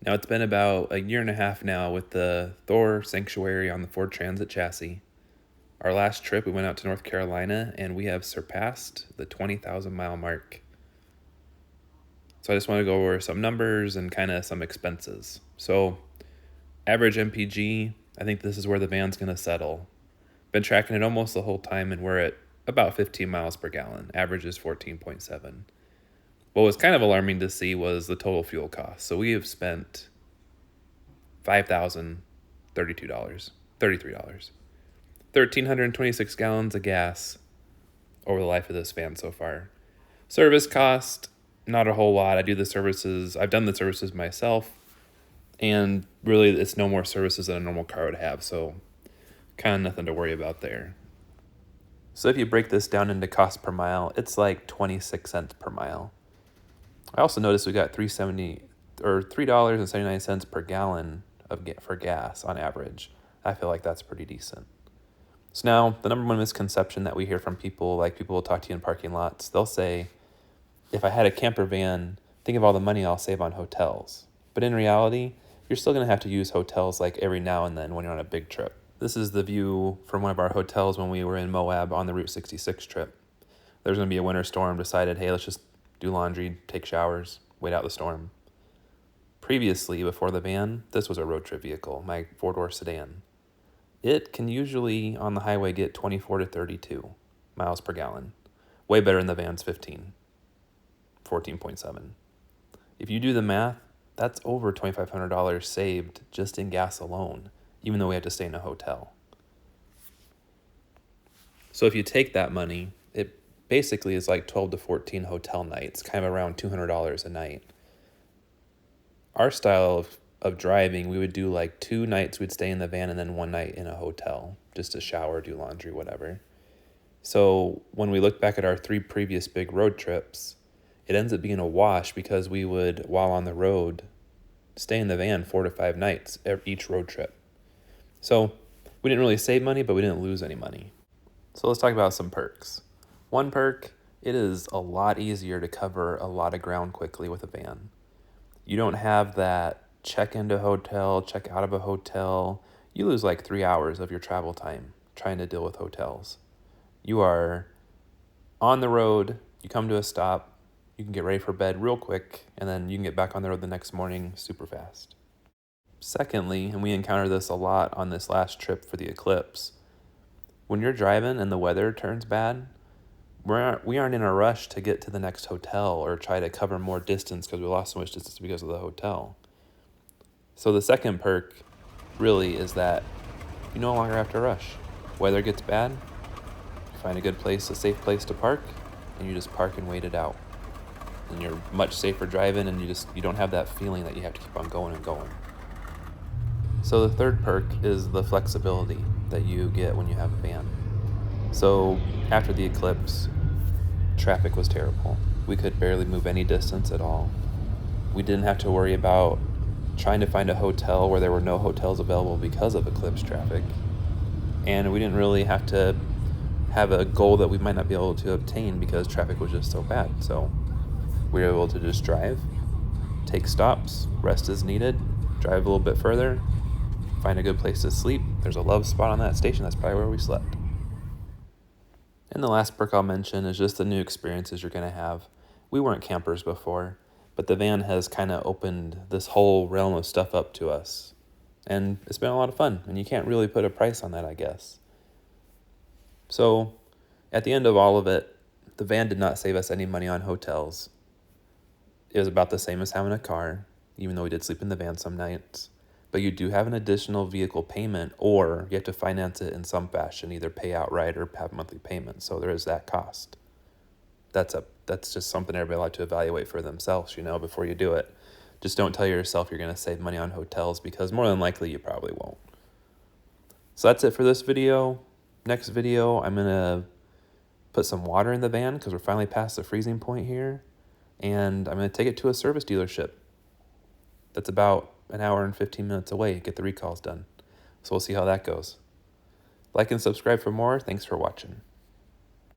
Now, it's been about a year and a half now with the Thor Sanctuary on the Ford Transit chassis. Our last trip, we went out to North Carolina, and we have surpassed the 20,000 mile mark. So I just want to go over some numbers and kind of some expenses. So average MPG, I think this is where the van's going to settle. Been tracking it almost the whole time, and we're at about 15 miles per gallon. Average is 14.7. What was kind of alarming to see was the total fuel cost. So we have spent $5,032, $33. 1,326 gallons of gas over the life of this van so far. Service cost, not a whole lot. I've done the services myself, and really it's no more services than a normal car would have, so kind of nothing to worry about there. So if you break this down into cost per mile, it's like 26 cents per mile. I also noticed we got $3.79 per gallon for gas on average. I feel like that's pretty decent. So now, the number one misconception that we hear from people, like people will talk to you in parking lots, they'll say, if I had a camper van, think of all the money I'll save on hotels. But in reality, you're still going to have to use hotels like every now and then when you're on a big trip. This is the view from one of our hotels when we were in Moab on the Route 66 trip. There's going to be a winter storm, decided, hey, let's just do laundry, take showers, wait out the storm. Previously, before the van, this was a road trip vehicle, my four-door sedan. It can usually, on the highway, get 24 to 32 miles per gallon. Way better than the van's 14.7. If you do the math, that's over $2,500 saved just in gas alone, even though we have to stay in a hotel. So if you take that money, it basically is like 12 to 14 hotel nights, kind of around $200 a night. Our style of driving, we would do like 2 nights we'd stay in the van and then 1 night in a hotel just to shower, do laundry, whatever. So when we look back at our 3 previous big road trips, it ends up being a wash because we would, while on the road, stay in the van 4 to 5 nights each road trip. So we didn't really save money, but we didn't lose any money. So let's talk about some perks. One perk, it is a lot easier to cover a lot of ground quickly with a van. You don't have that check into a hotel, check out of a hotel. You lose like 3 hours of your travel time trying to deal with hotels. You are on the road, you come to a stop, you can get ready for bed real quick, and then you can get back on the road the next morning super fast. Secondly, and we encountered this a lot on this last trip for the eclipse, when you're driving and the weather turns bad, we aren't in a rush to get to the next hotel or try to cover more distance because we lost so much distance because of the hotel. So the second perk really is that you no longer have to rush. Weather gets bad, you find a good place, a safe place to park, and you just park and wait it out. And you're much safer driving, and you don't have that feeling that you have to keep on going and going. So the third perk is the flexibility that you get when you have a van. So after the eclipse, traffic was terrible. We could barely move any distance at all. We didn't have to worry about trying to find a hotel where there were no hotels available because of eclipse traffic. And we didn't really have to have a goal that we might not be able to obtain because traffic was just so bad. So we were able to just drive, take stops, rest as needed, drive a little bit further, find a good place to sleep. There's a love spot on that station. That's probably where we slept. And the last perk I'll mention is just the new experiences you're going to have. We weren't campers before, but the van has kind of opened this whole realm of stuff up to us. And it's been a lot of fun, and you can't really put a price on that, I guess. So at the end of all of it, the van did not save us any money on hotels. It was about the same as having a car, even though we did sleep in the van some nights. But you do have an additional vehicle payment, or you have to finance it in some fashion, either pay outright or have monthly payments. So there is that cost. That's just something everybody like to evaluate for themselves, before you do it. Just don't tell yourself you're going to save money on hotels, because more than likely you probably won't. So that's it for this video. Next video, I'm going to put some water in the van because we're finally past the freezing point here. And I'm going to take it to a service dealership. That's about an hour and 15 minutes away, get the recalls done. So we'll see how that goes. Like and subscribe for more. Thanks for watching.